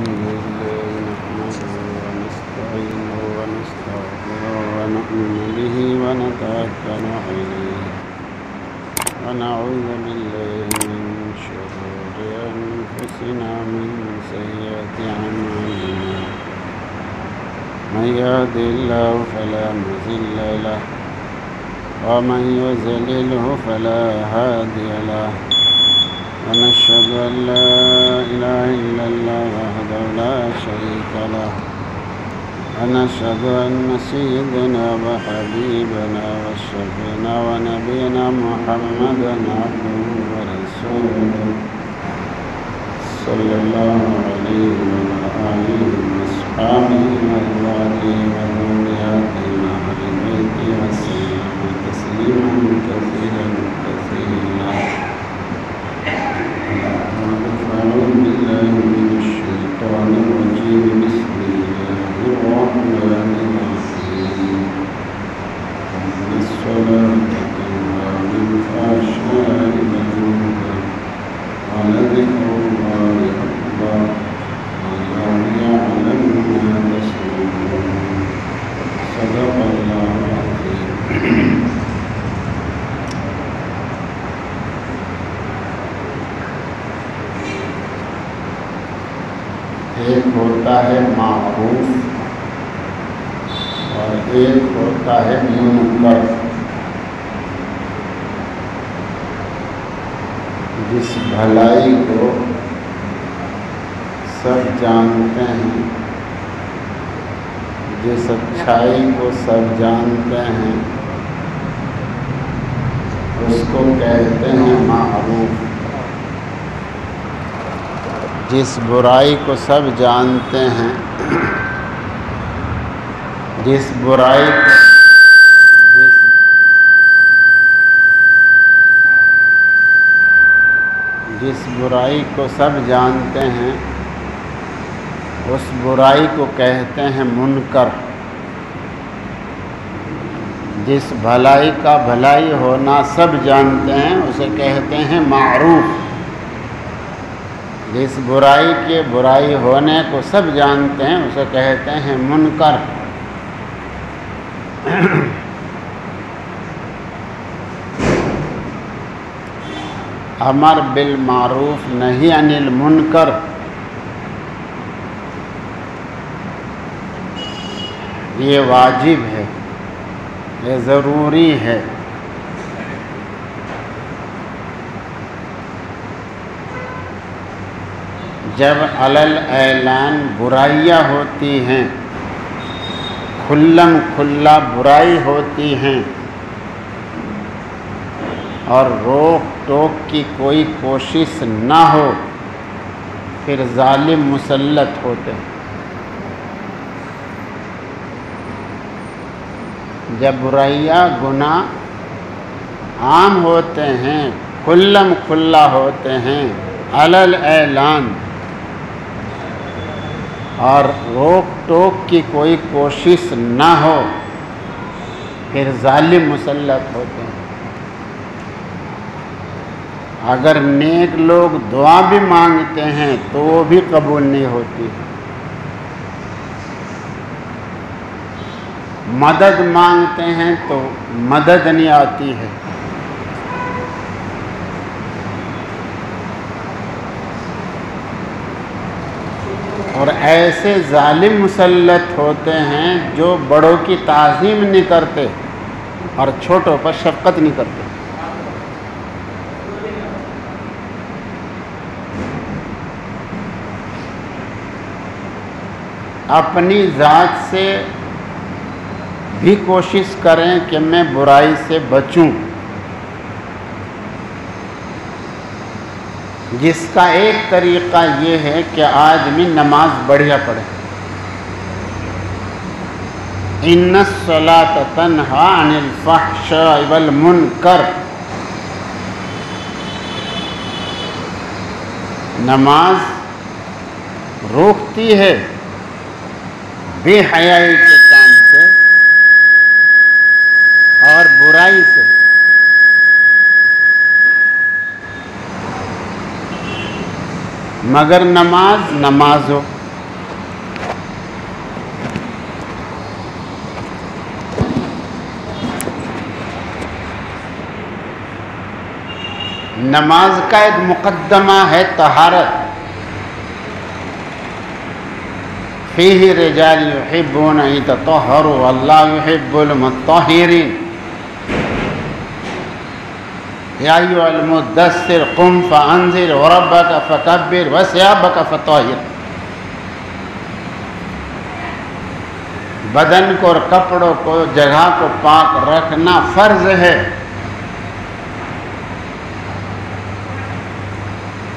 لله نحمده ونستعينه ونستغفره ونؤمن به ونتوكل عليه ونعوذ بالله من شرور أنفسنا ومن سيئات أعمالنا من يهد الله فلا مضل له ومن يضلله فلا هادي له ونشهد أن لا إله إلا الله وحده لا شريك له ونشهد أن سيدنا وحبيبنا وشفيعنا ونبينا محمدا عبده ورسوله صلى الله عليه وعلى آله وأصحابه وأزواجه وذرياته وأهل بيته وسلم تسليما كثيرا كثيرا. أعوذ بالله من الشيطان الرجيم. بسم الله الرحمن الرحيم. إن الصلاة تنهى عن الفحشاء والمنكر ولذكر الله أكبر والله يعلم ما تصنعون. صدق الله العظيم. ایک ہوتا ہے معروف اور ایک ہوتا ہے منکر. جس بھلائی کو سب جانتے ہیں، جس اچھائی کو سب جانتے ہیں، اس کو کہتے ہیں معروف. جس برائی کو سب جانتے ہیں، جس برائی کو سب جانتے ہیں، اس برائی کو کہتے ہیں منکر. جس بھلائی کا بھلائی ہونا سب جانتے ہیں، اسے کہتے ہیں معروف. جس برائی کے برائی ہونے کو سب جانتے ہیں، اسے کہتے ہیں منکر. امر بالمعروف نہی عن المنکر. یہ واجب ہے، یہ ضروری ہے. جب علل اعلان برائیاں ہوتی ہیں، کھلم کھلا برائی ہوتی ہیں، اور روک ٹوک کی کوئی کوشش نہ ہو، پھر ظالم مسلط ہوتے ہیں. جب برائیاں گناہ عام ہوتے ہیں، کھلم کھلا ہوتے ہیں، علل اعلان، اور روک ٹوک کی کوئی کوشش نہ ہو، پھر ظالم مسلط ہوتے ہیں. اگر نیک لوگ دعا بھی مانگتے ہیں تو وہ بھی قبول نہیں ہوتی. مدد مانگتے ہیں تو مدد نہیں آتی ہے. اور ایسے ظالم مسلط ہوتے ہیں جو بڑوں کی تعظیم نہیں کرتے اور چھوٹوں پر شفقت نہیں کرتے. اپنی ذات سے بھی کوشش کریں کہ میں برائی سے بچوں. جس کا ایک طریقہ یہ ہے کہ آدمی نماز بڑھیا پڑھے. ان الصلاۃ تنہی عن الفحشاء والمنکر. نماز روکتی ہے بے حیائی کے کام سے اور برائی سے. مگر نماز ہو. نماز کا ایک مقدمہ ہے طہارت. فیہ رجال یحبون ان یتطہروا واللہ یحب المطہرین. یا ایھا المدثر قم فانذر وربک فکبر وثیابک فطہر. بدن کو اور کپڑوں کو جگہ کو پاک رکھنا فرض ہے.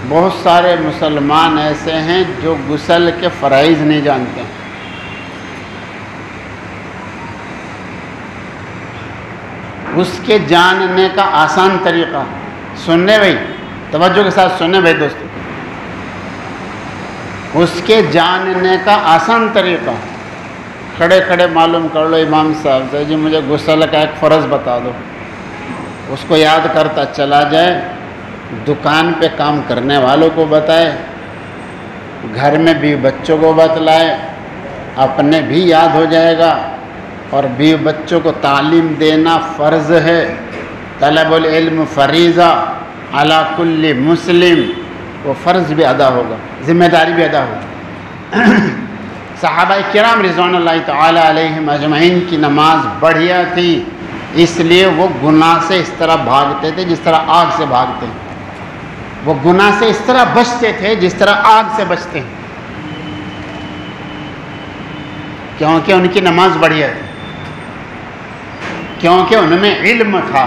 بہت سارے مسلمان ایسے ہیں جو غسل کے فرائض نہیں جانتے ہیں. اس کے جاننے کا آسان طریقہ سننے بھائی، توجہ کے ساتھ سننے بھائی دوستو، اس کے جاننے کا آسان طریقہ کھڑے کھڑے معلوم کر لو امام صاحب سے، جی مجھے غسل کا ایک فرض بتا دو. اس کو یاد کرتا چلا جائے، دکان پہ کام کرنے والوں کو بتائے، گھر میں بیوی بچوں کو بتلائے، اپنے بھی یاد ہو جائے گا. اور بیوی بچوں کو تعلیم دینا فرض ہے. طلب العلم فریضہ علی کل مسلم، وہ فرض بھی ادا ہوگا، ذمہ داری بھی ادا ہوگا. صحابہ کرام رضوان اللہ تعالی علیہم اجمعین کی نماز بڑھیا تھی، اس لیے وہ گناہ سے اس طرح بھاگتے تھے جس طرح آگ سے بھاگتے ہیں. وہ گناہ سے اس طرح بچتے تھے جس طرح آگ سے بچتے ہیں، کیونکہ ان کی نماز بڑھیا تھی، کیونکہ ان میں علم تھا.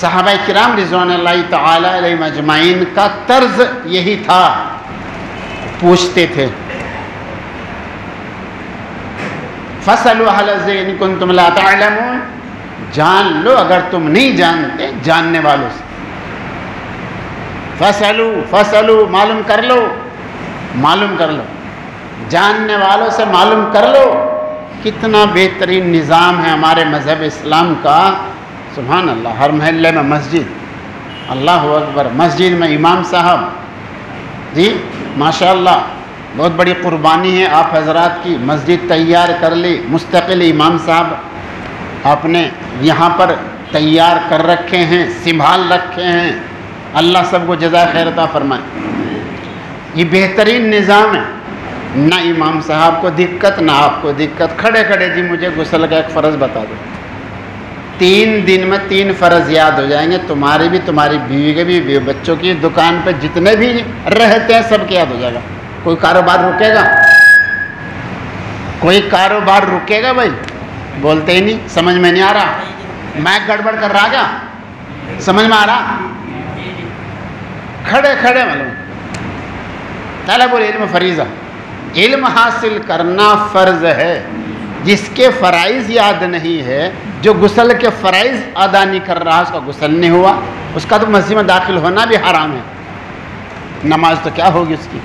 صحابہ کرام رضوان اللہ تعالی علیہم اجمعین کا طرز یہی تھا. پوچھتے تھے فَاسْأَلُوا أَهْلَ الذِّكْرِ إِن كُنتُمْ لَا تَعْلَمُونَ، جان لو اگر تم نہیں جانتے جاننے والوں سے. فَاسْأَلُوا معلوم کر لو، معلوم کر لو، جاننے والوں سے معلوم کر لو. کتنا بہترین نظام ہے ہمارے مذہب اسلام کا. سبحان اللہ، ہر محلے میں مسجد، اللہ اکبر، مسجد میں امام صاحب، جی ماشاءاللہ بہت بڑی قربانی ہے آپ حضرات کی. مسجد تیار کر لی، مستقل امام صاحب آپ نے یہاں پر تیار کر رکھے ہیں، سنبھال رکھے ہیں. اللہ سب کو جزائے خیر عطا فرمائے. یہ بہترین نظام ہے، نہ امام صاحب کو دقت نہ آپ کو دقت. کھڑے کھڑے جی مجھے غسل کا ایک فرض بتا دو. 3 دن میں 3 فرض یاد ہو جائیں گے، تمہاری بھی، تمہاری بیوی کے بھی، بیوی بچوں کی، دکان پہ جتنے بھی رہتے ہیں سب کے یاد ہو جائے گا. کوئی کاروبار رکے گا؟ کوئی کاروبار رکے گا بھائی؟ بولتے ہی نہیں. سمجھ میں نہیں آ رہا؟ میں گڑبڑ کر رہا کیا؟ سمجھ میں آ رہا؟ کھڑے کھڑے معلوم. طلب العلم فریضہ، علم حاصل کرنا فرض ہے. جس کے فرائض یاد نہیں ہے، جو غسل کے فرائض ادا نہیں کر رہا، اس کا غسل نہیں ہوا، اس کا تو مسجد میں داخل ہونا بھی حرام ہے. نماز تو کیا ہوگی اس کی؟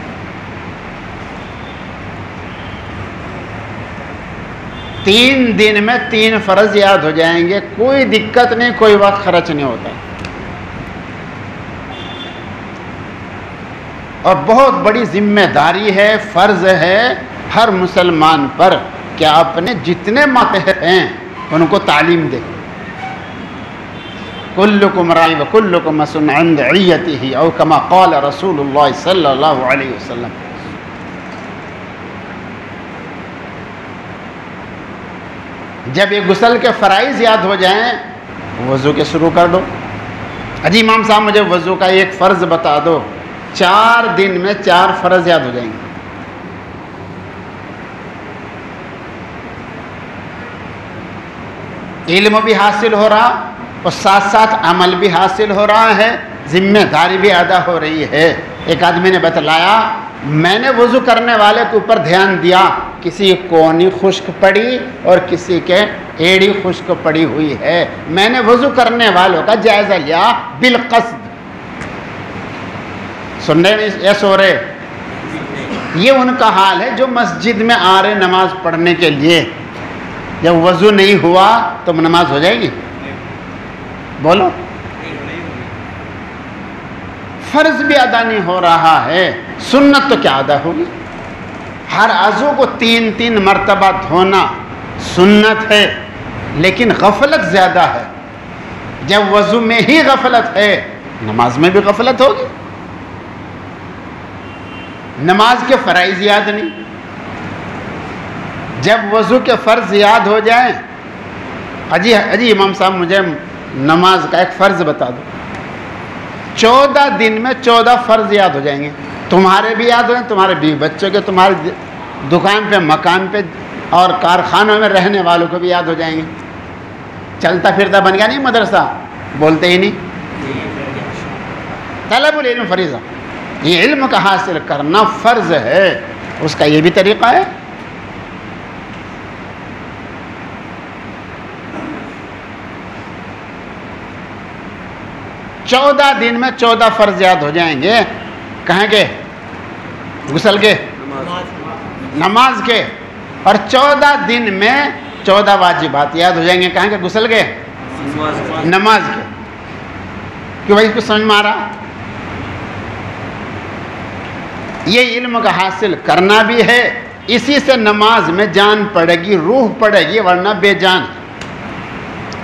تین دن میں 3 فرض یاد ہو جائیں گے، کوئی دقت نہیں، کوئی وقت خرچ نہیں ہوتا. اور بہت بڑی ذمہ داری ہے، فرض ہے ہر مسلمان پر کہ اپنے جتنے ماتحت ہیں ان کو تعلیم دے. کلکم راع وکلکم مسئول عن رعیتہ، او کما قال رسول اللہ صلی اللہ علیہ وسلم. جب یہ غسل کے فرائض یاد ہو جائیں، وضو کے شروع کر دو. اجی امام صاحب مجھے وضو کا ایک فرض بتا دو. 4 دن میں 4 فرض یاد ہو جائیں گے. علم بھی حاصل ہو رہا اور ساتھ ساتھ عمل بھی حاصل ہو رہا ہے، ذمہ داری بھی ادا ہو رہی ہے. ایک آدمی نے بتلایا، میں نے وضو کرنے والے کے اوپر دھیان دیا، کسی کونی خشک پڑی اور کسی کے ایڑی خشک پڑی ہوئی ہے. میں نے وضو کرنے والوں کا جائزہ لیا بالقصد. سن رہے نہیں یا سو رہے؟ یہ ان کا حال ہے جو مسجد میں آ رہے نماز پڑھنے کے لیے. جب وضو نہیں ہوا تو نماز ہو جائے گی؟ بولو. فرض بھی ادا نہیں ہو رہا ہے، سنت تو کیا ادا ہوگی؟ ہر عضو کو 3 مرتبہ دھونا سنت ہے، لیکن غفلت زیادہ ہے. جب وضو میں ہی غفلت ہے نماز میں بھی غفلت ہوگی. نماز کے فرائض یاد نہیں. جب وضو کے فرض یاد ہو جائیں، اجی امام صاحب مجھے نماز کا ایک فرض بتا دو. 14 دن میں 14 فرض یاد ہو جائیں گے. تمہارے بھی یاد ہوئیں، تمہارے بیوی بچوں کے، تمہاری دکان پہ، مکان پہ اور کارخانوں میں رہنے والوں کو بھی یاد ہو جائیں گے. چلتا پھرتا بن گیا نہیں مدرسہ، بولتے ہی نہیں. طلب العلم فریضہ، یہ علم کا حاصل کرنا فرض ہے. اس کا یہ بھی طریقہ ہے. چودہ دن میں 14 فرض یاد ہو جائیں گے. کہیں گے غسل کے، نماز کے، اور 14 دن میں 14 واجبات یاد ہو جائیں گے. کہیں گے غسل کے، نماز کے. کیوں بھائی کچھ سمجھ میں آ رہا؟ یہ علم کا حاصل کرنا بھی ہے. اسی سے نماز میں جان پڑے گی، روح پڑے گی، ورنہ بے جان.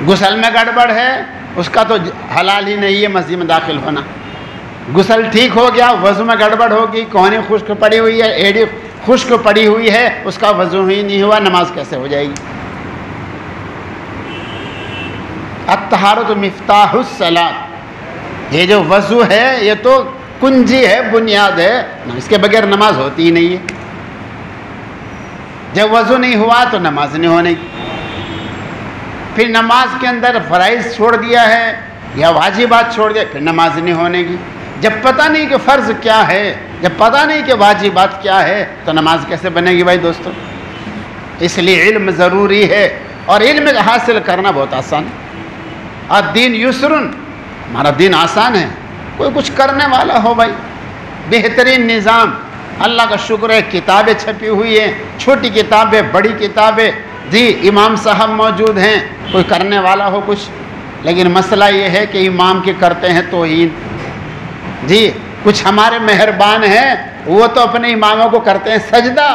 غسل میں گڑبڑ ہے، اس کا تو حلال ہی نہیں ہے مسجد میں داخل ہونا. غسل ٹھیک ہو گیا، وضو میں گڑبڑ ہوگی، کوہنی خشک پڑی ہوئی ہے، ایڑی خشک پڑی ہوئی ہے، اس کا وضو ہی نہیں ہوا، نماز کیسے ہو جائے گی؟ الطہارۃ مفتاح الصلاۃ، یہ جو وضو ہے یہ تو کنجی ہے، بنیاد ہے. اس کے بغیر نماز ہوتی ہی نہیں ہے. جب وضو نہیں ہوا تو نماز نہیں ہونے کی. پھر نماز کے اندر فرائض چھوڑ دیا ہے یا واجبات چھوڑ دیا، پھر نماز نہیں ہونے کی. جب پتہ نہیں کہ فرض کیا ہے، جب پتہ نہیں کہ واجبات کیا ہے، تو نماز کیسے بنے گی بھائی دوستو؟ اس لیے علم ضروری ہے، اور علم حاصل کرنا بہت آسان ہے. الدین یسرن، ہمارا دین آسان ہے. کوئی کچھ کرنے والا ہو بھائی، بہترین نظام. اللہ کا شکر ہے، کتابیں چھپی ہوئی ہیں، چھوٹی کتابیں، بڑی کتابیں. جی امام صاحب موجود ہیں، کوئی کرنے والا ہو کچھ. لیکن مسئلہ یہ ہے کہ امام کی کرتے ہیں توہین. جی کچھ ہمارے مہربان ہیں، وہ تو اپنے اماموں کو کرتے ہیں سجدہ.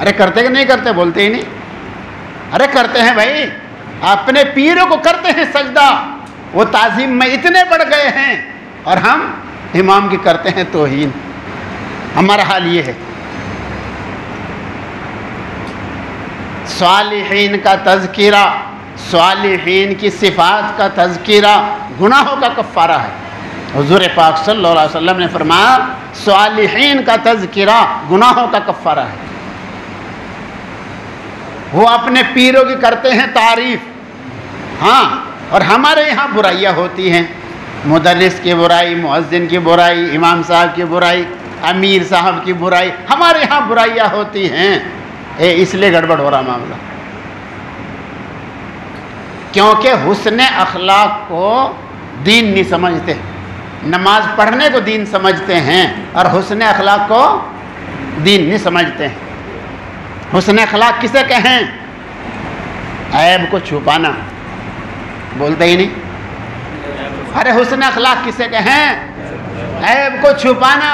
ارے کرتے کہ نہیں کرتے؟ بولتے ہی نہیں. ارے کرتے ہیں بھائی، اپنے پیروں کو کرتے ہیں سجدہ. وہ تعظیم میں اتنے بڑھ گئے ہیں، اور ہم امام کی کرتے ہیں توہین. ہمارا حال یہ ہے. صالحین کا تذکرہ، صالحین کی صفات کا تذکرہ گناہوں کا کفارہ ہے. حضور پاک صلی اللہ علیہ وسلم نے فرمایا صالحین کا تذکرہ گناہوں کا کفارہ ہے. وہ اپنے پیروں کی کرتے ہیں تعریف. ہاں، اور ہمارے یہاں برائیاں ہوتی ہیں. مدرس کی برائی، مؤذن کی برائی، امام صاحب کی برائی، امیر صاحب کی برائی، ہمارے یہاں برائیاں ہوتی ہیں. اس لیے گڑبڑ ہو رہا معاملہ، کیونکہ حسن اخلاق کو دین نہیں سمجھتے. نماز پڑھنے کو دین سمجھتے ہیں، اور حسن اخلاق کو دین نہیں سمجھتے ہیں. حسن اخلاق کسے کہیں؟ عیب کو چھپانا. بولتے ہی نہیں. ارے حسن اخلاق کسے کہیں؟ عیب کو چھپانا.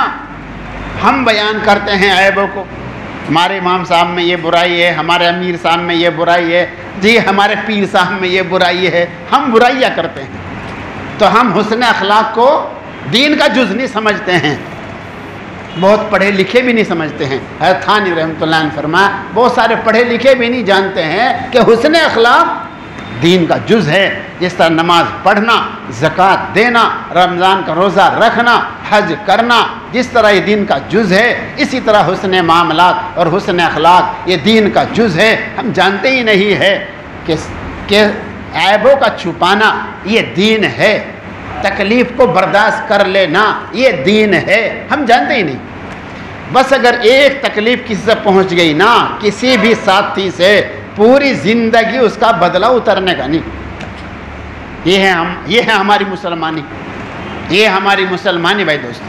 ہم بیان کرتے ہیں عیبوں کو. ہمارے امام صاحب میں یہ برائی ہے، ہمارے امیر صاحب میں یہ برائی ہے، جی ہمارے پیر صاحب میں یہ برائی ہے. ہم برائیاں کرتے ہیں، تو ہم حسن اخلاق کو دین کا جز نہیں سمجھتے ہیں. بہت پڑھے لکھے بھی نہیں سمجھتے ہیں. حضرت تھانوی رحمۃ اللہ نے فرمایا بہت سارے پڑھے لکھے بھی نہیں جانتے ہیں کہ حسن اخلاق دین کا جز ہے. جس طرح نماز پڑھنا، زکوٰۃ دینا، رمضان کا روزہ رکھنا، حج کرنا، جس طرح یہ دین کا جز ہے، اسی طرح حسن معاملات اور حسن اخلاق یہ دین کا جز ہے. ہم جانتے ہی نہیں ہے کہ عیبوں کا چھپانا یہ دین ہے. تکلیف کو برداشت کر لینا یہ دین ہے. ہم جانتے ہی نہیں. بس اگر ایک تکلیف کسی سے پہنچ گئی نا، کسی بھی ساتھی سے، پوری زندگی اس کا بدلہ اترنے کا نہیں. یہ ہے ہماری مسلمانی. یہ ہماری مسلمانی بھائی دوستو.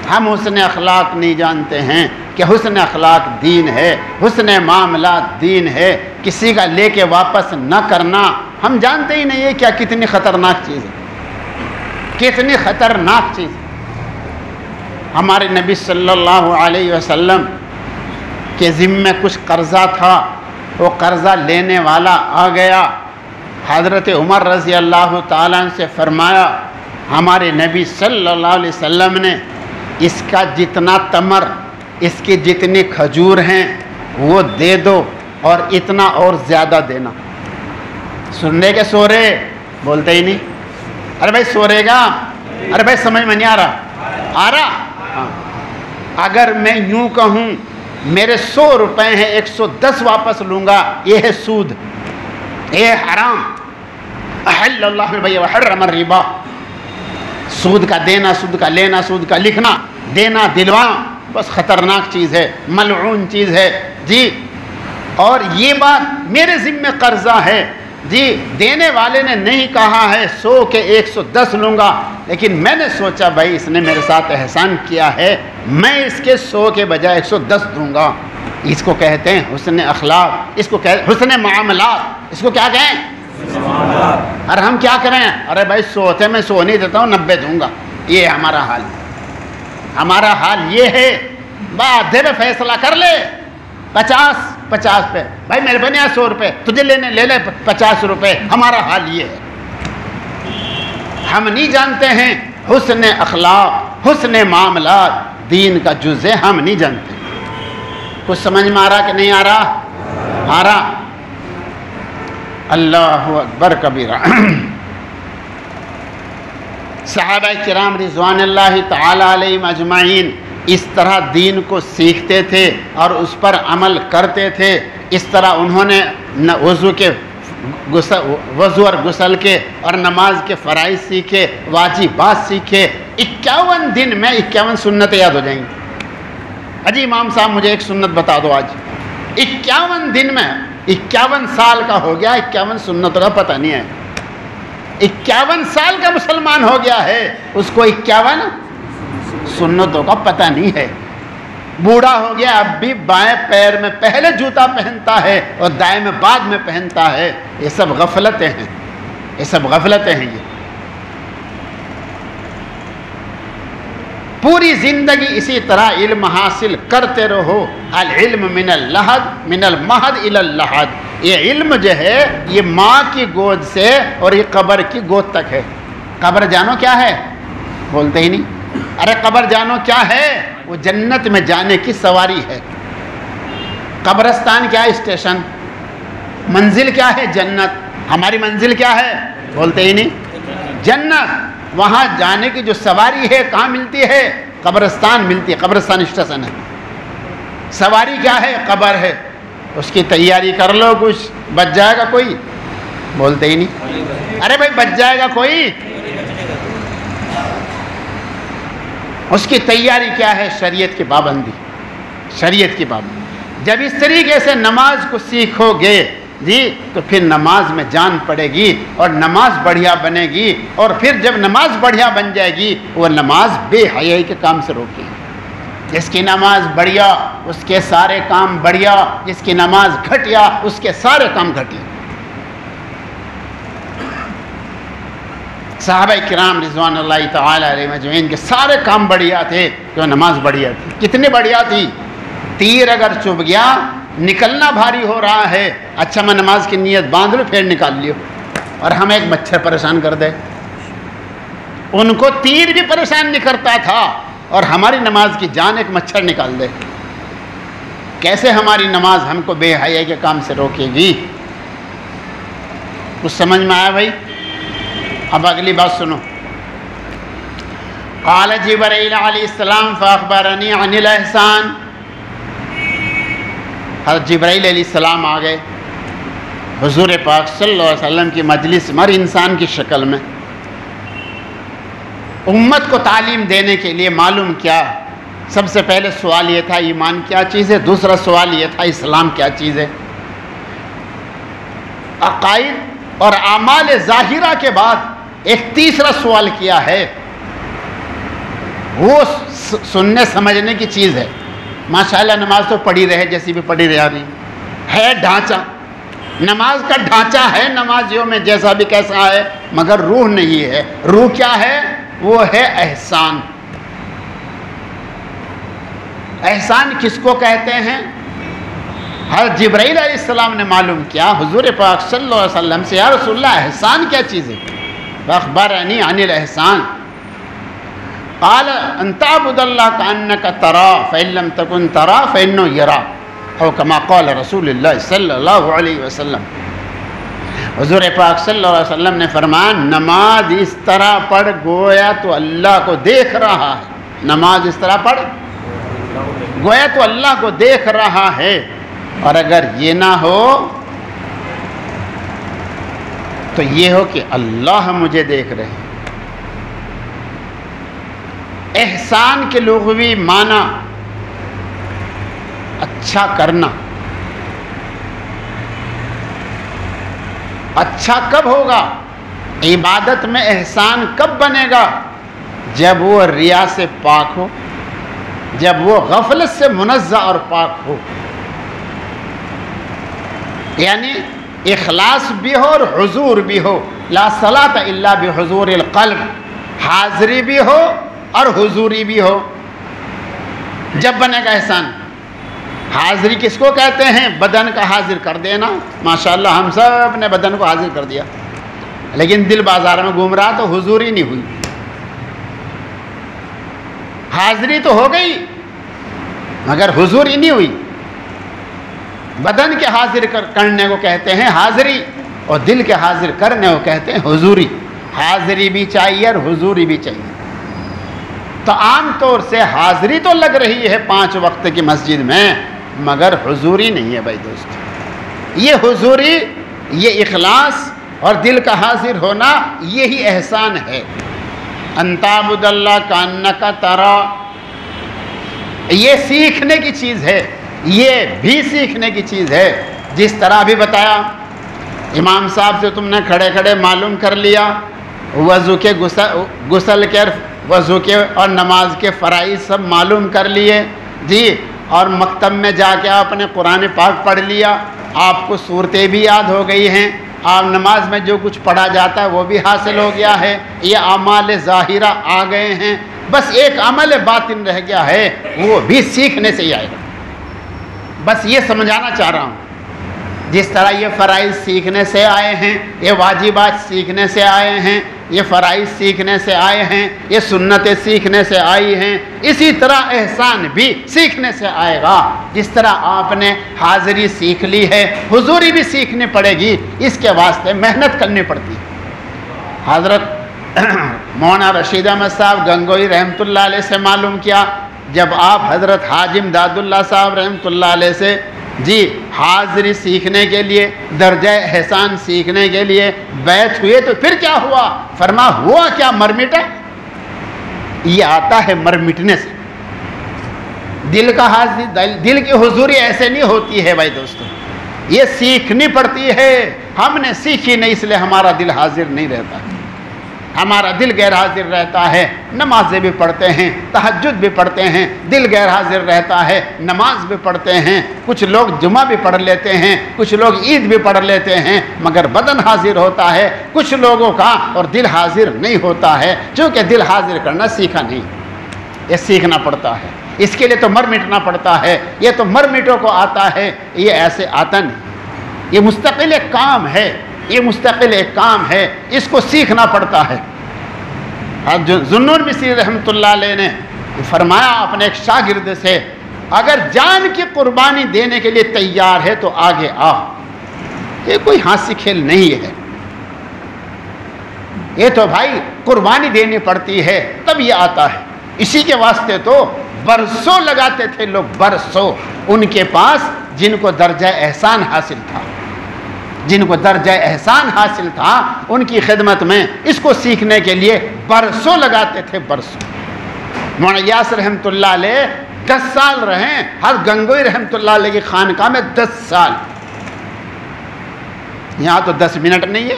ہم حسن اخلاق نہیں جانتے ہیں کہ حسن اخلاق دین ہے، حسن معاملات دین ہے. کسی کا لے کے واپس نہ کرنا ہم جانتے ہی نہیں ہے کیا کتنی خطرناک چیز ہے، کتنی خطرناک چیز. ہمارے نبی صلی اللہ علیہ وسلم کے ذمے کچھ قرضہ تھا. وہ قرضہ لینے والا آ گیا حضرت عمر رضی اللہ تعالیٰ عنہ سے فرمایا ہمارے نبی صلی اللہ علیہ وسلم نے اس کا جتنا تمر، اس کی جتنی کھجور ہیں وہ دے دو اور اتنا اور زیادہ دینا۔ سننے کے سو رہے؟ بولتے ہی نہیں۔ ارے بھائی سو رہے گا؟ ارے بھائی سمجھ میں نہیں آ رہا؟ آ رہا؟ ہاں۔ اگر میں یوں کہوں میرے 100 روپے ہیں 110 واپس لوں گا، یہ ہے سود، یہ ہے حرام۔ احل اللہ البیع وحرم الربا۔ سود کا دینا، سود کا لینا، سود کا لکھنا، دینا دلوانا بس خطرناک چیز ہے، ملعون چیز ہے جی۔ اور یہ بات میرے ذمہ قرضہ ہے جی، دینے والے نے نہیں کہا ہے 100 کے 110 لوں گا، لیکن میں نے سوچا بھائی اس نے میرے ساتھ احسان کیا ہے، میں اس کے 100 کے بجائے 110 دوں گا۔ اس کو کہتے ہیں حسن اخلاق، اس کو کہتے ہیں حسن معاملات، اس کو کیا کہیں؟ اور ہم کیا کریں؟ ارے بھائی 100 تھے میں 100 نہیں دیتا ہوں، 90 دوں گا۔ یہ ہمارا حال، ہمارا حال یہ ہے۔ آدھے میں فیصلہ کر لے، 50 پہ، بھائی میرے پہ نہیں 100 روپے، تجھے لینے لے لے 50 روپے۔ ہمارا حال یہ ہے۔ ہم نہیں جانتے ہیں حسن اخلاق، حسن معاملات دین کا جز ہے، ہم نہیں جانتے۔ کچھ سمجھ میں آ رہا کہ نہیں آ رہا؟ آ رہا؟ اللہ اکبر کبیرہ۔ صحابہ کرام رضوان اللہ تعالی علیہم اجمعین اس طرح دین کو سیکھتے تھے اور اس پر عمل کرتے تھے۔ اس طرح انہوں نے وضو اور غسل کے اور نماز کے فرائض سیکھے، واجبات سیکھے۔ 51 دن میں 51 سنتیں یاد ہو جائیں گی۔ اجی امام صاحب مجھے ایک سنت بتا دو آج۔ 51 دن میں 51 سال کا ہو گیا، 51 سنتوں کا پتہ نہیں ہے۔ 51 سال کا مسلمان ہو گیا ہے، اس کو 51 سنتوں کا پتہ نہیں ہے۔ بوڑھا ہو گیا اب بھی بائیں پیر میں پہلے جوتا پہنتا ہے اور دائیں میں بعد میں پہنتا ہے۔ یہ سب غفلتیں ہیں، یہ سب غفلتیں ہیں۔ یہ پوری زندگی اسی طرح علم حاصل کرتے رہو۔ العلم من اللحد من المہد الی اللحد۔ یہ علم جو ہے یہ ماں کی گود سے اور یہ قبر کی گود تک ہے۔ قبر جانو کیا ہے؟ بولتے ہی نہیں۔ ارے قبر جانو کیا ہے؟ وہ جنت میں جانے کی سواری ہے۔ قبرستان کیا ہے؟ اسٹیشن۔ منزل کیا ہے؟ جنت۔ ہماری منزل کیا ہے؟ بولتے ہی نہیں۔ جنت۔ وہاں جانے کی جو سواری ہے کہاں ملتی ہے؟ قبرستان ملتی ہے، قبرستان اسٹیشن ہے۔ سواری کیا ہے؟ قبر ہے۔ اس کی تیاری کر لو، کچھ بچ جائے گا کوئی؟ بولتے ہی نہیں۔ ارے بھائی بچ جائے گا کوئی؟ اس کی تیاری کیا ہے؟ شریعت کی پابندی، شریعت کی پابندی۔ جب اس طریقے سے نماز کو سیکھو گے جی تو پھر نماز میں جان پڑے گی اور نماز بڑھیا بنے گی، اور پھر جب نماز بڑھیا بن جائے گی وہ نماز بے حیائی کے کام سے روکے گی۔ جس کی نماز بڑھیا اس کے سارے کام بڑھیا، جس کی نماز گھٹیا اس کے سارے کام گھٹیا۔ صحابہ کرام رضوان اللہ تعالی علیہ اجمعین کے سارے کام بڑھیا تھے، جو نماز بڑھیا تھی۔ کتنی بڑھیا تھی؟ تیر اگر چبھ گیا نکلنا بھاری ہو رہا ہے، اچھا میں نماز کی نیت باندھ لوں پھر نکال لیو۔ اور ہم ایک مچھر پریشان کر دے، ان کو تیر بھی پریشان نہیں کرتا تھا اور ہماری نماز کی جان ایک مچھر نکال دے۔ کیسے ہماری نماز ہم کو بے حیائی کے کام سے روکے گی؟ کچھ سمجھ میں آیا بھائی؟ اب اگلی بات سنو۔ قال جبرائیل علیہ السلام فاخبرنی عن الاحسان۔ حضرت جبرائیل علیہ السلام آ گئے حضور پاک صلی اللہ علیہ وسلم کی مجلس میں، انسان کی شکل میں، امت کو تعلیم دینے کے لیے۔ معلوم کیا؟ سب سے پہلے سوال یہ تھا ایمان کیا چیز ہے، دوسرا سوال یہ تھا اسلام کیا چیز ہے۔ عقائد اور اعمال ظاہرہ کے بعد ایک تیسرا سوال کیا ہے، وہ سننے سمجھنے کی چیز ہے۔ ماشاءاللہ نماز تو پڑھی رہے جیسی بھی پڑھی رہا رہی ہے، ڈھانچہ نماز کا ڈھانچہ ہے نمازیوں میں جیسا بھی کیسا ہے، مگر روح نہیں ہے۔ روح کیا ہے؟ وہ ہے احسان۔ احسان کس کو کہتے ہیں؟ حضرت جبرائیل علیہ السلام نے معلوم کیا حضور پاک صلی اللہ علیہ وسلم سے، یا رسول اللہ احسان کیا چیز ہے؟ فاخبرنی عن الاحسان قال ان تعبد اللہ کانک تراہ فإن لم تکن تراہ فإنہ یراک، او کما قال رسول اللہ صلی اللہ علیہ وسلم۔ حضور پاک صلی اللہ علیہ وسلم نے فرمایا نماز اس طرح پڑھ گویا تو اللہ کو دیکھ رہا ہے، نماز اس طرح پڑھ گویا تو اللہ کو دیکھ رہا ہے، اور اگر یہ نہ ہو تو یہ ہو کہ اللہ مجھے دیکھ رہے ہیں۔ احسان کے لغوی معنی اچھا کرنا۔ اچھا کب ہوگا؟ عبادت میں احسان کب بنے گا؟ جب وہ ریا سے پاک ہو، جب وہ غفلت سے منزہ اور پاک ہو، یعنی اخلاص بھی ہو اور حضور بھی ہو۔ لا صلاۃ الا بحضور القلب، حاضری بھی ہو اور حضوری بھی ہو، جب بنے گا احسان۔ حاضری کس کو کہتے ہیں؟ بدن کا حاضر کر دینا۔ ماشاءاللہ ہم سب نے بدن کو حاضر کر دیا، لیکن دل بازار میں گھوم رہا تو حضوری نہیں ہوئی۔ حاضری تو ہو گئی مگر حضوری نہیں ہوئی۔ بدن کے حاضر کرنے کو کہتے ہیں حاضری، اور دل کے حاضر کرنے کو کہتے ہیں حضوری۔ حاضری بھی چاہیے اور حضوری بھی چاہیے۔ تو عام طور سے حاضری تو لگ رہی ہے 5 وقت کی مسجد میں، مگر حضوری نہیں ہے بھائی دوست۔ یہ حضوری، یہ اخلاص اور دل کا حاضر ہونا، یہی احسان ہے۔ ان تعبد اللہ کانک تراہ، یہ سیکھنے کی چیز ہے، یہ بھی سیکھنے کی چیز ہے۔ جس طرح بھی بتایا امام صاحب سے تم نے کھڑے کھڑے معلوم کر لیا، وضو کے غسل کے وضو کے اور نماز کے فرائض سب معلوم کر لیے جی، اور مکتب میں جا کے آپ نے قرآن پاک پڑھ لیا، آپ کو صورتیں بھی یاد ہو گئی ہیں، آپ نماز میں جو کچھ پڑھا جاتا ہے وہ بھی حاصل ہو گیا ہے، یہ اعمال ظاہرہ آ گئے ہیں، بس ایک عمل باطن رہ گیا ہے، وہ بھی سیکھنے سے ہی آئے گا۔ بس یہ سمجھانا چاہ رہا ہوں، جس طرح یہ فرائض سیکھنے سے آئے ہیں، یہ واجبات سیکھنے سے آئے ہیں، یہ فرائض سیکھنے سے آئے ہیں، یہ سنتیں سیکھنے سے آئی ہیں، اسی طرح احسان بھی سیکھنے سے آئے گا۔ جس طرح آپ نے حاضری سیکھ لی ہے، حضوری بھی سیکھنی پڑے گی، اس کے واسطے محنت کرنی پڑتی ہے۔ حضرت مولانا رشید احمد صاحب گنگوئی رحمۃ اللہ علیہ سے معلوم کیا، جب آپ حضرت حاجی امداد اللہ صاحب رحمۃ اللہ علیہ سے جی حاضری سیکھنے کے لیے، درجہ احسان سیکھنے کے لیے بیعت ہوئے تو پھر کیا ہوا؟ فرما ہوا کیا؟ مر مٹا؟ یہ آتا ہے مر مٹنے سے۔ دل کا حاضری، دل کی حضوری ایسے نہیں ہوتی ہے بھائی دوستو، یہ سیکھنی پڑتی ہے۔ ہم نے سیکھی نہیں، اس لیے ہمارا دل حاضر نہیں رہتا، ہمارا دل غیر حاضر رہتا ہے۔ نمازیں بھی پڑھتے ہیں، تہجد بھی پڑھتے ہیں، دل غیر حاضر رہتا ہے۔ نماز بھی پڑھتے ہیں، کچھ لوگ جمعہ بھی پڑھ لیتے ہیں، کچھ لوگ عید بھی پڑھ لیتے ہیں، مگر بدن حاضر ہوتا ہے کچھ لوگوں کا، اور دل حاضر نہیں ہوتا ہے، چونکہ دل حاضر کرنا سیکھا نہیں، یہ سیکھنا پڑتا ہے۔ اس کے لیے تو مر مٹنا پڑتا ہے، یہ تو مر مٹوں کو آتا ہے، یہ ایسے آتا نہیں، یہ مستقل ایک کام ہے، یہ مستقل ایک کام ہے، اس کو سیکھنا پڑتا ہے۔ ذوالنور مصری رحمۃ اللہ علیہ نے فرمایا اپنے ایک شاگرد سے، اگر جان کی قربانی دینے کے لیے تیار ہے تو آگے آ، یہ کوئی ہنسی کھیل نہیں ہے، یہ تو بھائی قربانی دینی پڑتی ہے تب یہ آتا ہے۔ اسی کے واسطے تو برسوں لگاتے تھے لوگ، برسوں، ان کے پاس جن کو درجہ احسان حاصل تھا، جن کو درجہ احسان حاصل تھا، ان کی خدمت میں اس کو سیکھنے کے لیے برسوں لگاتے تھے، برسوں۔ مولانا یاسر رحمۃ اللہ علیہ 10 سال رہے، ہر گنگوئی رحمۃ اللہ علیہ کی خانقاہ میں 10 سال۔ یہاں تو 10 منٹ نہیں ہے،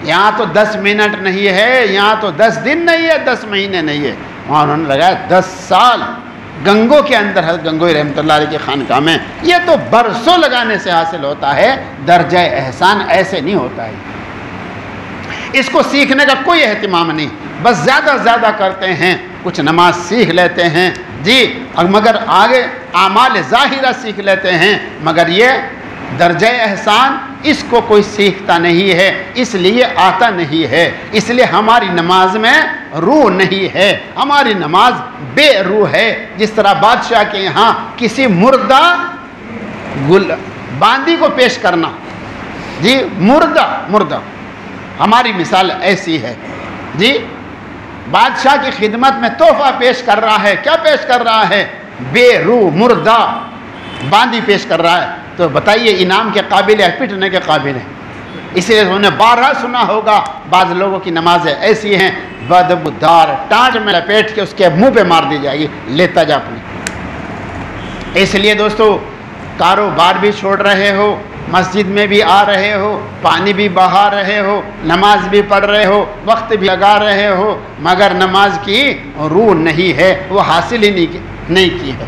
یہاں تو 10 منٹ نہیں ہے، یہاں تو 10 دن نہیں ہے، 10 مہینے نہیں ہے، وہاں انہوں نے لگایا 10 سال گنگو کے اندر، حضرت گنگوئی رحمۃ اللہ علیہ کی خانقاہ میں۔ یہ تو برسوں لگانے سے حاصل ہوتا ہے، درجہ احسان ایسے نہیں ہوتا ہے۔ اس کو سیکھنے کا کوئی اہتمام نہیں، بس زیادہ زیادہ کرتے ہیں، کچھ نماز سیکھ لیتے ہیں جی، مگر آگے اعمال ظاہرہ سیکھ لیتے ہیں، مگر یہ درجہ احسان اس کو کوئی سیکھتا نہیں ہے، اس لیے آتا نہیں ہے، اس لیے ہماری نماز میں روح نہیں ہے، ہماری نماز بے روح ہے۔ جس طرح بادشاہ کے یہاں کسی مردہ باندی کو پیش کرنا، جی مردہ ہماری مثال ایسی ہے، جی بادشاہ کی خدمت میں تحفہ پیش کر رہا ہے، کیا پیش کر رہا ہے؟ بے روح مردہ باندی پیش کر رہا ہے، تو بتائیے انعام کے قابل ہے، پٹنے کے قابل ہے؟ اس لیے انہوں نے بارہا سنا ہوگا، بعض لوگوں کی نمازیں ایسی ہیں بدبودار، ٹانٹ میں لپیٹ کے اس کے منہ پہ مار دی جائے گی، لیتا جا اپنی۔ اس لیے دوستو کاروبار بھی چھوڑ رہے ہو، مسجد میں بھی آ رہے ہو، پانی بھی بہا رہے ہو، نماز بھی پڑھ رہے ہو، وقت بھی لگا رہے ہو، مگر نماز کی روح نہیں ہے، وہ حاصل ہی نہیں کی ہے۔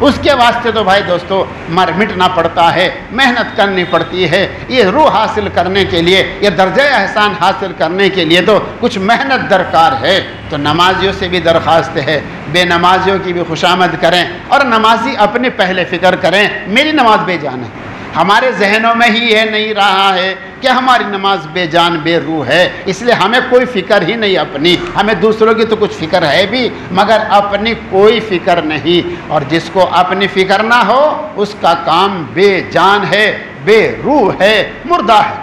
اس کے واسطے تو بھائی دوستو مر مٹنا پڑتا ہے، محنت کرنی پڑتی ہے۔ یہ روح حاصل کرنے کے لیے، یہ درجہ احسان حاصل کرنے کے لیے تو کچھ محنت درکار ہے۔ تو نمازیوں سے بھی درخواست ہے، بے نمازیوں کی بھی خوشامد کریں، اور نمازی اپنے پہلے فکر کریں میری نماز بے جان ہے۔ ہمارے ذہنوں میں ہی یہ نہیں رہا ہے کہ ہماری نماز بے جان بے روح ہے، اس لیے ہمیں کوئی فکر ہی نہیں اپنی، ہمیں دوسروں کی تو کچھ فکر ہے بھی مگر اپنی کوئی فکر نہیں۔ اور جس کو اپنی فکر نہ ہو اس کا کام بے جان ہے، بے روح ہے، مردہ ہے،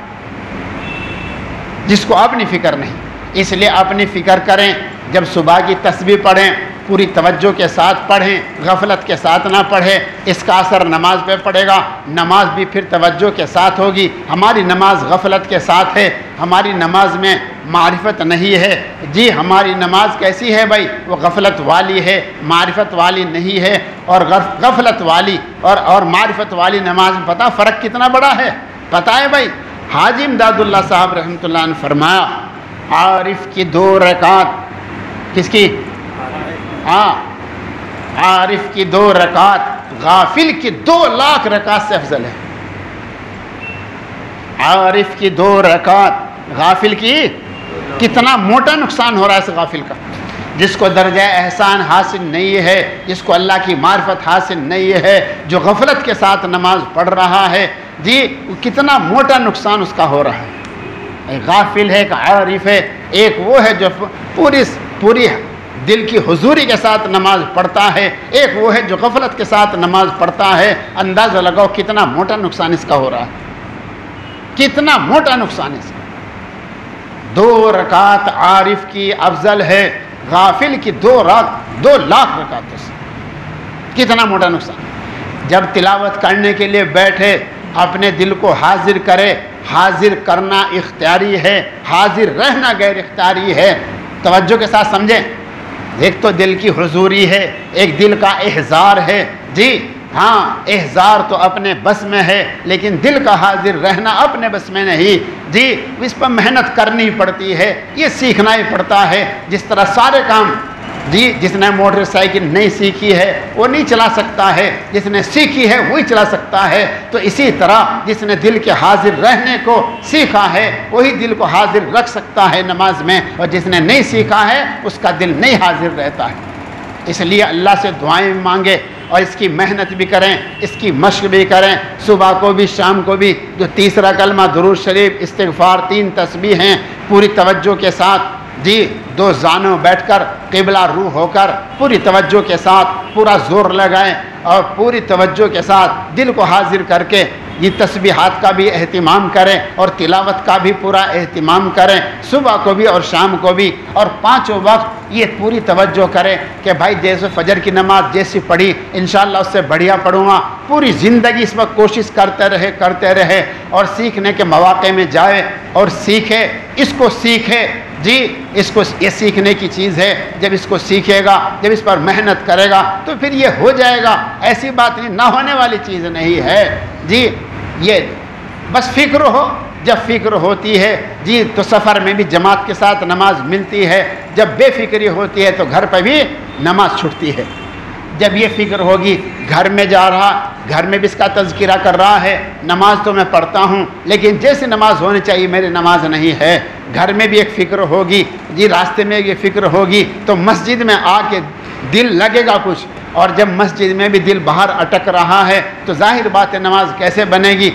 جس کو اپنی فکر نہیں۔ اس لیے اپنی فکر کریں، جب صبح کی تسبیح پڑھیں پوری توجہ کے ساتھ پڑھیں، غفلت کے ساتھ نہ پڑھیں، اس کا اثر نماز پہ پڑے گا، نماز بھی پھر توجہ کے ساتھ ہوگی۔ ہماری نماز غفلت کے ساتھ ہے، ہماری نماز میں معرفت نہیں ہے، جی ہماری نماز کیسی ہے بھائی؟ وہ غفلت والی ہے، معرفت والی نہیں ہے۔ اور غفلت والی اور معرفت والی نماز میں پتہ فرق کتنا بڑا ہے؟ پتہ ہے بھائی؟ حاجی امداد اللہ صاحب رحمۃ اللہ نے فرمایا، عارف کی 2 رکعت، کس کی؟ عارف کی 2 رکعت غافل کی 2 لاکھ رکعت سے افضل ہے۔ عارف کی 2 رکعت غافل کی، کتنا موٹا نقصان ہو رہا ہے اس غافل کا، جس کو درجہ احسان حاصل نہیں ہے، جس کو اللہ کی معرفت حاصل نہیں ہے، جو غفلت کے ساتھ نماز پڑھ رہا ہے، جی کتنا موٹا نقصان اس کا ہو رہا ہے۔ ایک غافل ہے، ایک عارف ہے، ایک وہ ہے جو پوری دل کی حضوری کے ساتھ نماز پڑھتا ہے، ایک وہ ہے جو غفلت کے ساتھ نماز پڑھتا ہے۔ اندازہ لگاؤ کتنا موٹا نقصان اس کا ہو رہا ہے، کتنا موٹا نقصان اس کا۔ 2 رکعت عارف کی افضل ہے غافل کی 2 لاکھ رکعت سے، کتنا موٹا نقصان۔ جب تلاوت کرنے کے لیے بیٹھے اپنے دل کو حاضر کرے، حاضر کرنا اختیاری ہے، حاضر رہنا غیر اختیاری ہے۔ توجہ کے ساتھ سمجھیں، ایک تو دل کی حضوری ہے، ایک دل کا احضار ہے، جی ہاں احضار تو اپنے بس میں ہے لیکن دل کا حاضر رہنا اپنے بس میں نہیں، جی اس پر محنت کرنی پڑتی ہے، یہ سیکھنا ہی پڑتا ہے۔ جس طرح سارے کام، جی جس نے موٹر سائیکل نہیں سیکھی ہے وہ نہیں چلا سکتا ہے، جس نے سیکھی ہے وہی چلا سکتا ہے، تو اسی طرح جس نے دل کے حاضر رہنے کو سیکھا ہے وہی دل کو حاضر رکھ سکتا ہے نماز میں، اور جس نے نہیں سیکھا ہے اس کا دل نہیں حاضر رہتا ہے۔ اس لیے اللہ سے دعائیں مانگے اور اس کی محنت بھی کریں، اس کی مشق بھی کریں، صبح کو بھی شام کو بھی جو 3 کلمہ درود شریف استغفار 3 تسبیح ہیں پوری توجہ کے ساتھ، جی 2 زانوں بیٹھ کر قبلہ روح ہو کر پوری توجہ کے ساتھ پورا زور لگائیں اور پوری توجہ کے ساتھ دل کو حاضر کر کے یہ تسبیحات کا بھی اہتمام کریں اور تلاوت کا بھی پورا اہتمام کریں، صبح کو بھی اور شام کو بھی، اور 5 وقت یہ پوری توجہ کریں کہ بھائی جیسے فجر کی نماز جیسی پڑھی انشاءاللہ اس سے بڑھیا پڑھوں گا، پوری زندگی اس وقت کوشش کرتے رہے اور سیکھنے کے مواقع میں جائے اور سیکھے، اس کو سیکھے، جی اس کو یہ سیکھنے کی چیز ہے، جب اس کو سیکھے گا، جب اس پر محنت کرے گا تو پھر یہ ہو جائے گا، ایسی بات نہیں، نہ ہونے والی چیز نہیں ہے، جی یہ بس فکر ہو، جب فکر ہوتی ہے جی تو سفر میں بھی جماعت کے ساتھ نماز ملتی ہے، جب بے فکری ہوتی ہے تو گھر پہ بھی نماز چھوٹتی ہے۔ جب یہ فکر ہوگی گھر میں جا رہا، گھر میں بھی اس کا تذکرہ کر رہا ہے، نماز تو میں پڑھتا ہوں لیکن جیسی نماز ہونی چاہیے میری نماز نہیں ہے، گھر میں بھی ایک فکر ہوگی، جی راستے میں یہ فکر ہوگی تو مسجد میں آ کے دل لگے گا کچھ، اور جب مسجد میں بھی دل باہر اٹک رہا ہے تو ظاہر بات ہے نماز کیسے بنے گی؟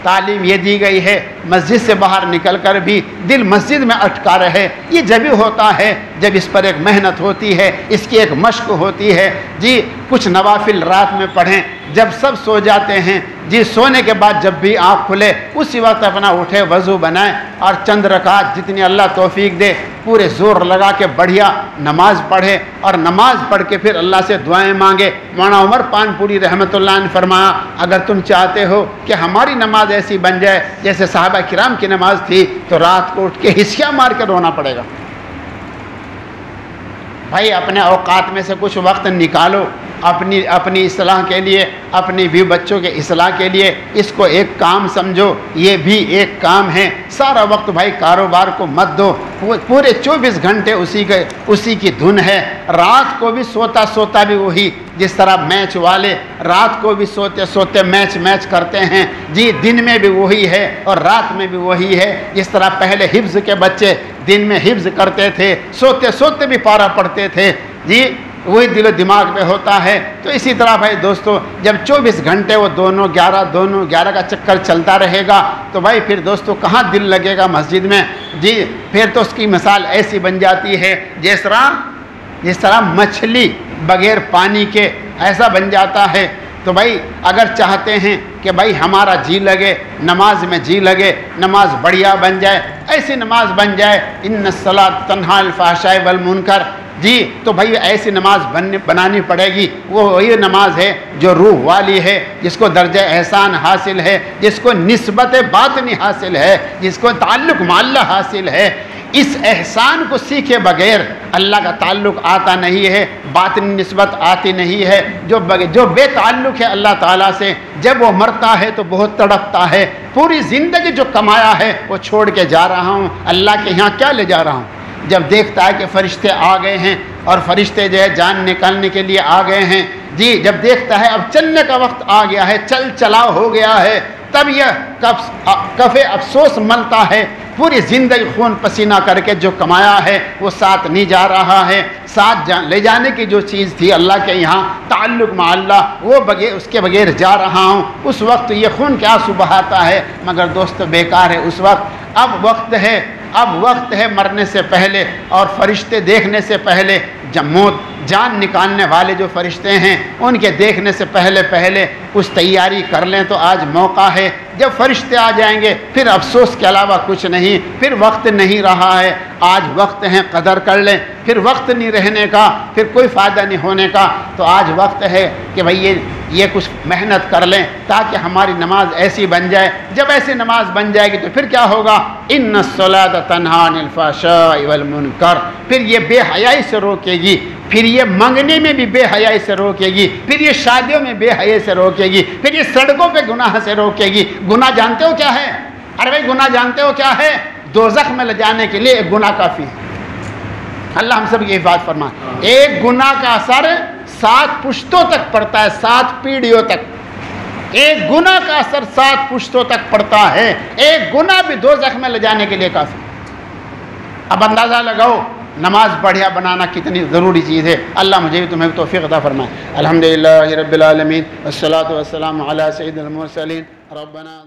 تعلیم یہ دی گئی ہے مسجد سے باہر نکل کر بھی دل مسجد میں اٹکا رہے، یہ جب ہی ہوتا ہے جب اس پر ایک محنت ہوتی ہے، اس کی ایک مشق ہوتی ہے۔ جی کچھ نوافل رات میں پڑھیں، جب سب سو جاتے ہیں، جی سونے کے بعد جب بھی آنکھ کھلے اسی وقت اپنا اٹھے، وضو بنائیں اور چند رکعت جتنی اللہ توفیق دے پورے زور لگا کے بڑھیا نماز پڑھے، اور نماز پڑھ کے پھر اللہ سے دعائیں مانگے۔ مولانا عمر پان پوری رحمۃ اللہ نے فرمایا اگر تم چاہتے ہو کہ ہماری نماز ایسی بن جائے جیسے صحابہ کرام کی نماز تھی تو رات کو اٹھ کے ہسکیاں مار کے رونا پڑے گا۔ بھائی اپنے اوقات میں سے کچھ وقت نکالو اپنی اصلاح کے لیے، اپنی بیوی بچوں کے اصلاح کے لیے، اس کو ایک کام سمجھو، یہ بھی ایک کام ہے۔ سارا وقت بھائی کاروبار کو مت دو، پورے 24 گھنٹے اسی کی دھن ہے۔ رات کو بھی سوتا بھی وہی، جس طرح میچ والے رات کو بھی سوتے میچ کرتے ہیں، جی دن میں بھی وہی ہے اور رات میں بھی وہی ہے۔ جس طرح پہلے حفظ کے بچے دن میں حفظ کرتے تھے، سوتے بھی پارا پڑھتے تھے، جی وہی دل و دماغ میں ہوتا ہے۔ تو اسی طرح بھائی دوستو جب 24 گھنٹے وہ دونوں 11 کا چکر چلتا رہے گا تو بھائی پھر دوستو کہاں دل لگے گا مسجد میں؟ جی پھر تو اس کی مثال ایسی بن جاتی ہے جس طرح مچھلی بغیر پانی کے ایسا بن جاتا ہے۔ تو بھائی اگر چاہتے ہیں کہ بھائی ہمارا جی لگے نماز میں، جی لگے نماز بڑھیا بن جائے، ایسی نماز بن جائے ان الصلاۃ تنہی عن الفحشاء والمنکر، جی تو بھائی ایسی نماز بنانی پڑے گی۔ وہ وہی نماز ہے جو روح والی ہے، جس کو درجہ احسان حاصل ہے، جس کو نسبت باطنی حاصل ہے، جس کو تعلق مع اللہ حاصل ہے۔ اس احسان کو سیکھے بغیر اللہ کا تعلق آتا نہیں ہے، باطنی نسبت آتی نہیں ہے۔ جو بے تعلق ہے اللہ تعالیٰ سے جب وہ مرتا ہے تو بہت تڑپتا ہے، پوری زندگی جو کمایا ہے وہ چھوڑ کے جا رہا ہوں، اللہ کے یہاں کیا لے جا رہا ہوں؟ جب دیکھتا ہے کہ فرشتے آ گئے ہیں اور فرشتے جو ہے جان نکالنے کے لیے آ گئے ہیں، جی جب دیکھتا ہے اب چلنے کا وقت آ گیا ہے، چلا ہو گیا ہے، تب یہ کفے افسوس ملتا ہے۔ پوری زندگی خون پسینہ کر کے جو کمایا ہے وہ ساتھ نہیں جا رہا ہے، ساتھ لے جانے کی جو چیز تھی اللہ کے یہاں تعلق مع اللہ، وہ اس کے بغیر جا رہا ہوں۔ اس وقت یہ خون کے آنسو بہاتا ہے، مگر دوست بیکار ہے اس وقت۔ اب وقت ہے مرنے سے پہلے اور فرشتے دیکھنے سے پہلے، جان نکالنے والے جو فرشتے ہیں ان کے دیکھنے سے پہلے کچھ تیاری کر لیں تو آج موقع ہے۔ جب فرشتے آ جائیں گے پھر افسوس کے علاوہ کچھ نہیں، پھر وقت نہیں رہا ہے، آج وقت ہے قدر کر لیں، پھر وقت نہیں رہنے کا، پھر کوئی فائدہ نہیں ہونے کا۔ تو آج وقت ہے کہ بھئی یہ کچھ محنت کر لیں تاکہ ہماری نماز ایسی بن جائے۔ جب ایسی نماز بن جائے گی تو پھر کیا ہوگا؟ ان الصلاۃ تنہی عن الفحشاء والمنکر، پھر یہ بے حیائی سے روکے گی، پھر یہ منگنے میں بھی بے حیائی سے روکے گی، پھر یہ شادیوں میں بے حیائی سے روکے گی، پھر یہ سڑکوں پہ گناہ سے روکے گی۔ گناہ جانتے ہو کیا ہے؟ ارے بھائی گناہ جانتے ہو کیا ہے؟ دوزخ میں لے جانے کے لیے ایک گناہ کافی ہے۔ اللہ ہم سب کی حفاظت فرمائے۔ ایک گناہ کا اثر 7 پشتوں تک پڑتا ہے، 7 پیڑھیوں تک۔ ایک گناہ کا اثر 7 پشتوں تک پڑتا ہے، ایک گناہ بھی دوزخ میں لے جانے کے لیے کافی۔ اب اندازہ لگاؤ نماز بڑھیا بنانا کتنی ضروری چیز ہے۔ اللہ مجھے بھی تمہیں بھی توفیق عطا فرمائے۔ الحمدللہ رب العالمین والصلاۃ والسلام علی سید المرسلین۔ ربنا